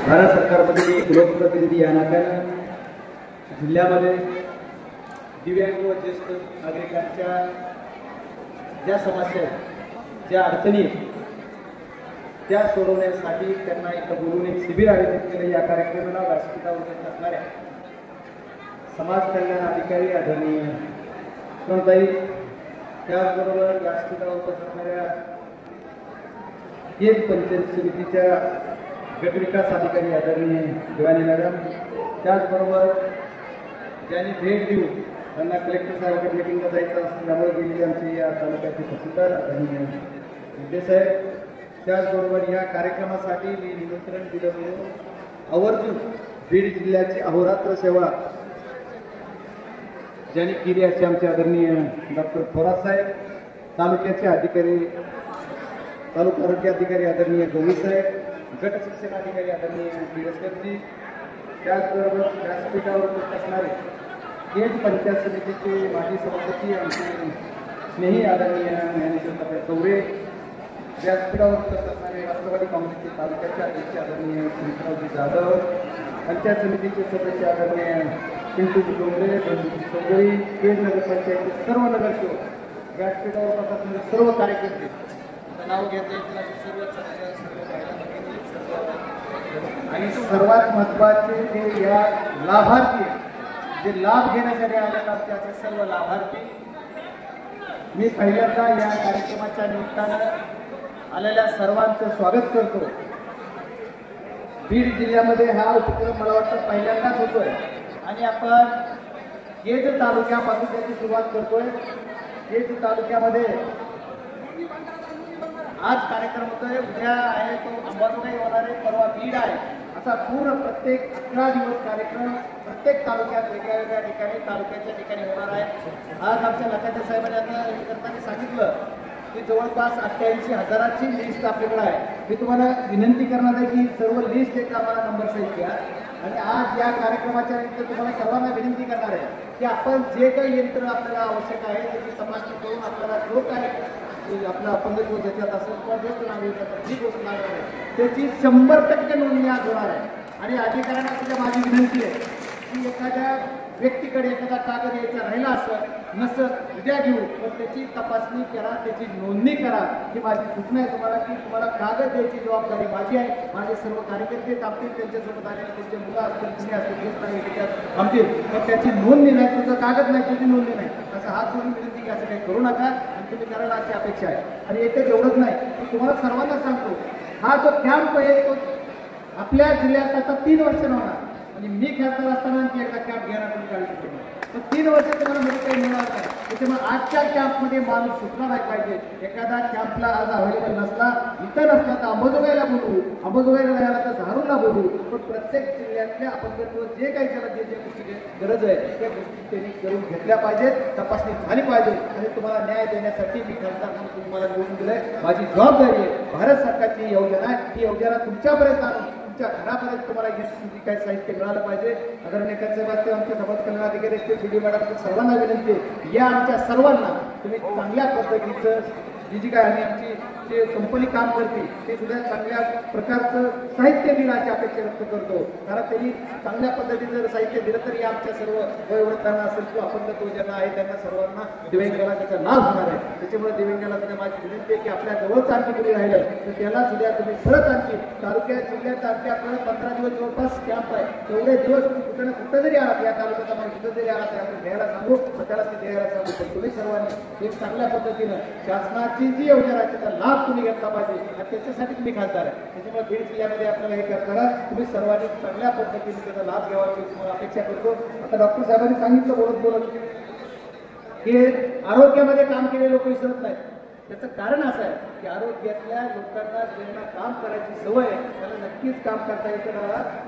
भारत सरकारमध्ये मी लोकप्रतिनिधी या नात्यानं जिल्ह्यामध्ये दिव्यांग व ज्येष्ठ नागरिकांच्या ज्या समस्या आहेत, ज्या अडचणी आहेत, त्या सोडवण्यासाठी त्यांना इथं बोलून एक शिबिर आयोजित केले। या कार्यक्रमाला व्यासपीठावर असणाऱ्या समाज कल्याण अधिकारी आदरणीय सुनताई, त्याचबरोबर व्यासपीठावर असणाऱ्या केज पंचायत समितीच्या गट विकास अधिकारी आदरणीय दिवाणी मॅडम, त्याचबरोबर ज्यांनी भेट देऊन त्यांना कलेक्टर साहेबांच्या मीटिंगला जायचं असल्यामुळे गेलेली आमचे या तालुक्याचे तहसीलदार आदरणीय विद्यासाहेब, त्याचबरोबर या कार्यक्रमासाठी मी निमंत्रण दिलं म्हणून आवर्जून बीड जिल्ह्याची अहोरात्र सेवा ज्यांनी केली असे आमचे आदरणीय डॉक्टर थोरात साहेब, तालुक्याचे अधिकारी तालुका आरोग्य अधिकारी आदरणीय गवळी साहेब, गट शिक्षण अधिकारी आदरणीय बिरसकरजी, त्याचबरोबर व्यासपीठावर असणारे केज पंचायत समितीचे माजी सभापती आमचे स्नेही आदरणीय ज्ञानेश्वर चौरे, व्यासपीठावर असणारे राष्ट्रवादी काँग्रेसचे तालुक्याचे अध्यक्ष आदरणीय सुनीलरावजी जाधव, पंचायत समितीचे सदस्य आदरणीय पिंटू डोंगरे, चौधरी, केज नगरपंचायतचे सर्व नगरसेवक, व्यासपीठावर असणारे सर्व कार्यकर्ते नाव घेतले आणि सर्वात महत्त्वाचे जे या लाभार्थी जे लाभ घेण्यासाठी आलेले त्याचे सर्व लाभार्थी, मी पहिल्यांदा या कार्यक्रमाच्या निमित्तानं आलेल्या सर्वांचं स्वागत करतो। बीड जिल्ह्यामध्ये हा उपक्रम मला वाटतं पहिल्यांदाच होतोय आणि आपण केज तालुक्यापासून त्याची सुरुवात करतोय। केज तालुक्यामध्ये आज कार्यक्रम होतोय, उद्या आहे तो अंबाजोगाई होणार आहे, परवा बीड आहे, असा पूर्ण प्रत्येक 11 दिवस कार्यक्रम प्रत्येक तालुक्यात वेगळ्या वेगळ्या ठिकाणी तालुक्याच्या ठिकाणी होणार आहे। आज आमच्या लखाटे साहेबांनी करताना सांगितलं की जवळपास 88,000ची लिस्ट आपल्याकडे आहे। मी तुम्हाला विनंती करणार आहे की सर्व लिस्ट एक आम्हाला नंबर सहित घ्या आणि आज या कार्यक्रमाच्या निमित्त तुम्हाला सर्वांना विनंती करणार आहे की आपण जे काही यंत्र आपल्याला आवश्यक आहे त्याची तपासणी करून आपल्याला जो काय आपला अपंगत्व ज्याच्यात असेल किंवा जे जी गोष्ट लागणार आहे त्याची 100% नोंदणी आज होणार आहे। आणि अधिकाऱ्यांना सुद्धा माझी विनंती आहे की एखाद्या व्यक्तीकडे एखादा कागद यायचा राहिला असं नसं उद्या घेऊ, पण त्याची तपासणी करा, त्याची नोंदणी करा। ही माझी सूचना आहे तुम्हाला की तुम्हाला कागद द्यायची जबाबदारी माझी आहे। माझे सर्व कार्यकर्ते थांबतील, त्यांच्यासोबत आलेले त्यांचे मुलं असतील, तुम्ही असतील, थांबतील, पण त्याची नोंदणी नाही, तुझं कागद नाही, तुझी नोंदणी नाही, असं हात जोडून विनंती की असं काही करू नका आणि तुम्ही करायला अशी अपेक्षा आहे। आणि येथे एवढंच नाही, तुम्हाला सर्वांना सांगतो हा जो कॅम्प आहे तो आपल्या जिल्ह्यात आता 3 वर्ष होणार आणि मी खासदार असताना एकदा कॅम्प घ्यायला तुम्ही काढली, तर 3 वर्ष तुम्हाला मध्ये काही मिळणार नाही। त्याच्यामुळे आजच्या कॅम्पमध्ये माणूस सुटला नाही पाहिजे। एखादा कॅम्पला आज अवेलेबल नसला, इथं नसला तर अंबाजोगाईला बोलू, अंबाजोगाईला राहिला तर धारूरला बोलू, पण प्रत्येक जिल्ह्यातल्या अपंगत्व जे काही त्याला जे जे गोष्टी गरज आहे त्या गोष्टी त्यांनी करून घेतल्या पाहिजेत, तपासणी झाली पाहिजे आणि तुम्हाला न्याय देण्यासाठी मी खासदार म्हणून तुम्हाला निवडून दिलंय, माझी जबाबदारी आहे। भारत सरकारची योजना आहे, ही योजना तुमच्यापर्यंत आणून घरापर्यंत तुम्हाला जी काही साहित्य मिळालं पाहिजे। आदरणीय साहेबांचे आमचे समाज कल्याण अधिकारी असतील, मॅडम सर्वांना विनंती या आमच्या सर्वांना तुम्ही चांगल्या पद्धतीचं जी काय आणि आमची जे कंपनी काम करते ते सुद्धा चांगल्या प्रकारचं साहित्य देणं अशी अपेक्षा व्यक्त करतो, कारण त्यांनी चांगल्या पद्धतीचं जर साहित्य दिलं तरी आमच्या सर्व वयोवृद्धांना असेल किंवा अपंगत्व ज्यांना आहे त्यांना सर्वांना दिव्यांगाला त्याचा लाभ होणार आहे। त्याच्यामुळे दिव्यांगाला सुद्धा माझी विनंती आहे की आपल्या जवळच आणखी कुणी राहिलं तर त्याला सुद्धा तुम्ही परत आणखी तालुक्यात जिल्ह्यात आणखी आपल्याला 15 दिवस जवळपास कॅम्प आहे, तेवढे दिवस तुम्ही कुठं ना कुठं जरी आलात या तालुक्यात आम्हाला कुठं जरी आला तर आपण घ्यायला सांगू, त्याला ते द्यायला सांगू, पण तुम्ही सर्वांनी एक चांगल्या पद्धतीनं शासनाची जी योजना आहे त्याचा लाभ तुम्ही घेतला पाहिजे आणि त्याच्यासाठी तुम्ही खासदार आहे। त्याच्यामुळे बीड जिल्ह्यामध्ये आपल्याला हे करताना तुम्ही सर्वांनी चांगल्या पद्धतीने त्याचा लाभ घ्यावा मी तुम्हाला अपेक्षा करतो। आता डॉक्टर साहेबांनी सांगितलं बोलत की आरोग्यामध्ये काम केलेले लोक विसरत नाहीत, त्याचं कारण असं आहे की आरोग्यातल्या लोकांना ज्यांना काम करायची सवय आहे त्याला नक्कीच काम करता येतं।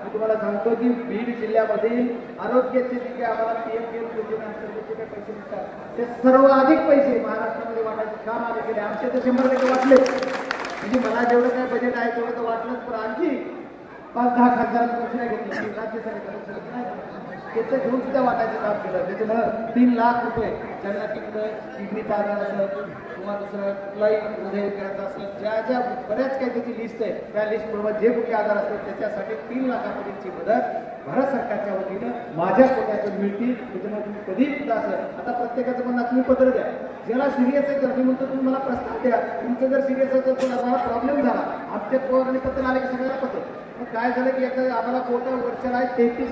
मी तुम्हाला सांगतो की बीड जिल्ह्यामध्ये आरोग्याचे जे काही आम्हाला PM योजनेअंतर्गत जे काही पैसे मिळतात ते सर्वाधिक पैसे महाराष्ट्रामध्ये वाटायचे काम आले गेले, आमचे तर 100% वाटले, म्हणजे मला जेवढं काय बजेट आहे तेवढं तर वाटलंच, पण आणखी 5-10 खासदारांनी पैसे नाही घेतले, राज्य सरकारने नाही त्याचं घेऊन सुद्धा वाटायचं काम केलं. त्याच्यामुळं 3 लाख रुपये ज्यांना किडनीचा आजार असेल किंवा दुसरं कुठलाही हृदयविकाराचा असेल, ज्या बऱ्याच काही त्याची लिस्ट आहे, त्या लिस्टबरोबर जे कुठे आजार असतील त्याच्यासाठी 3 लाखापर्यंतची मदत भारत सरकारच्या वतीनं माझ्या कोट्यातून मिळतील. त्याच्यामुळे तुम्ही कधी सुद्धा असेल, आता प्रत्येकाचं म्हणणं तुम्ही पत्र द्या, ज्याला सिरियस आहे तर मी म्हणतो तुम्ही मला प्रस्ताव द्या. तुमचं जर सिरियस आहे तर मला प्रॉब्लेम झाला, आमच्या पोरांनी पत्र आले की सगळ्याला पत्र. मग काय झालं की एकदा आम्हाला कोटा वर्षाला 33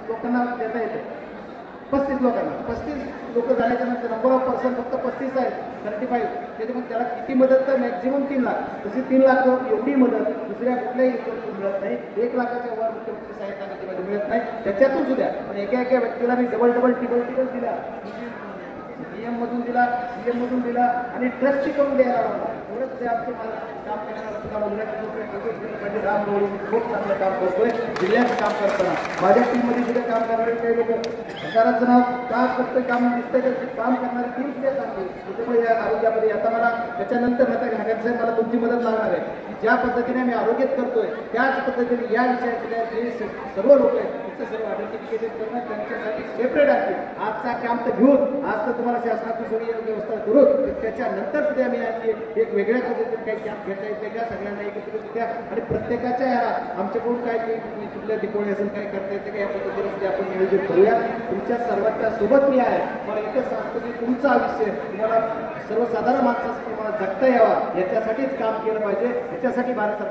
लोकांना देता येतं, 35 लोकांना, 35 लोक झाल्याच्या नंतर नंबर ऑफ पर्सन फक्त 35 आहेत, 35. त्याच्यामुळे त्याला किती मदत तर मॅक्झिमम 3 लाख. तशी 3 लाख एवढी मदत दुसऱ्या कुठल्याही मिळत नाही. 1 लाखाच्या वर मुख्यमंत्री सहायता निधीमध्ये मिळत नाही. त्याच्यातून सुद्धा पण एका व्यक्तीला मी डबल टिबल दिला, सीएम मधून दिला, सीएम मधून दिला आणि ट्रस्टची करून द्यायला लावला. एवढंच ते आमचं काम करणार राम गवळी खूप चांगलं काम करतोय. जिल्ह्याचं काम करताना माझ्या टीममध्ये सुद्धा काम करणारे काही लोक सरकाराचं नाव का करतोय, काम दिसतंय तर काम करणारी टीम सुद्धा चांगली. त्याच्यामुळे या आरोग्यामध्ये आता मला त्याच्यानंतर साहेब मला तुमची मदत लागणार आहे की ज्या पद्धतीने मी आरोग्यात करतोय त्याच पद्धतीने या विषयातल्या जे सर्व लोक आहेत त्याचं सर्व आयडेंटिफिकेशन करणं त्यांच्यासाठी सेपरेट आहे. आजचा कॅम्प तर घेऊन आज तर तुम्हाला शासनाची सगळी व्यवस्था करून त्याच्यानंतर सुद्धा मी आणखी एक वेगळ्या पद्धतीने काही कॅम्प घेता येते का, सगळ्यांना एकत्रित द्या आणि प्रत्येकाच्या ह्याला आमच्याकडून काय कुठल्या दिपोळी असेल काय करता येते का या पद्धतीने सुद्धा आपण नियोजित करूया. तुमच्या सर्वांच्या सोबत मी आहे. मला एकच सांगतो की तुमचं आयुष्य तुम्हाला सर्वसाधारण माणसासाठी तुम्हाला जगता यावा याच्यासाठीच काम केलं पाहिजे. याच्यासाठी भारत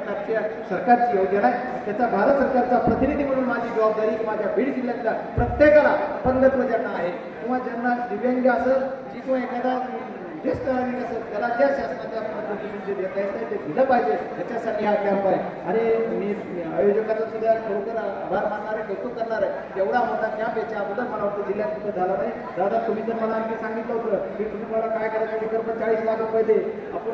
सरकारची योजना आहे. त्याचा भारत सरकारचा प्रतिनिधी म्हणून माझी जबाबदारी माझ्या बीड जिल्ह्यातल्या प्रत्येकाला अपंगत्व ज्यांना आहे किंवा ज्यांना दिव्यांग असेल जी किंवा एखादा ज्येष्ठ नागरिक असेल त्याला ज्या शासनाच्या पद्धतीने जे देता येतं ते दिलं पाहिजे. याच्यासाठी हा कॅम्प आहे आणि मी आयोजकांचा सुद्धा खरोखर आभार मानणार आहे, कौतुक करणार आहे. एवढा मोठा कॅम्प याच्या अगोदर मला वाटतं जिल्ह्यात सुद्धा झाला नाही. दादा तुम्ही तर मला आणखी सांगितलं होतं की तुम्ही मला काय करायचं विकल्प 40 लाख रुपये दे, आपण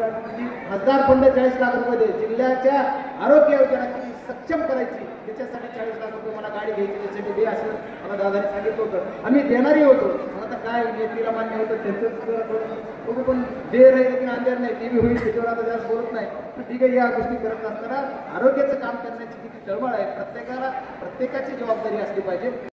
खासदार फंड 40 लाख रुपये दे, जिल्ह्याच्या आरोग्य योजनाची सक्षम करायची त्याच्यासाठी 40 लाख रुपये मला गाडी घ्यायची त्याच्यासाठी दे असं मला दादाने सांगितलं होतं. आम्ही देणारही होतो. आता काय नेत्रीला मान्य होतं त्यांचं पण दे राहील की अंधेर नाही ते बी होईल, त्याच्यावर आता जास्त बोलत नाही. पण ठीक आहे, या गोष्टी करत असताना आरोग्याचं काम करण्याची किती तळमळ आहे, प्रत्येकाची जबाबदारी असली पाहिजे.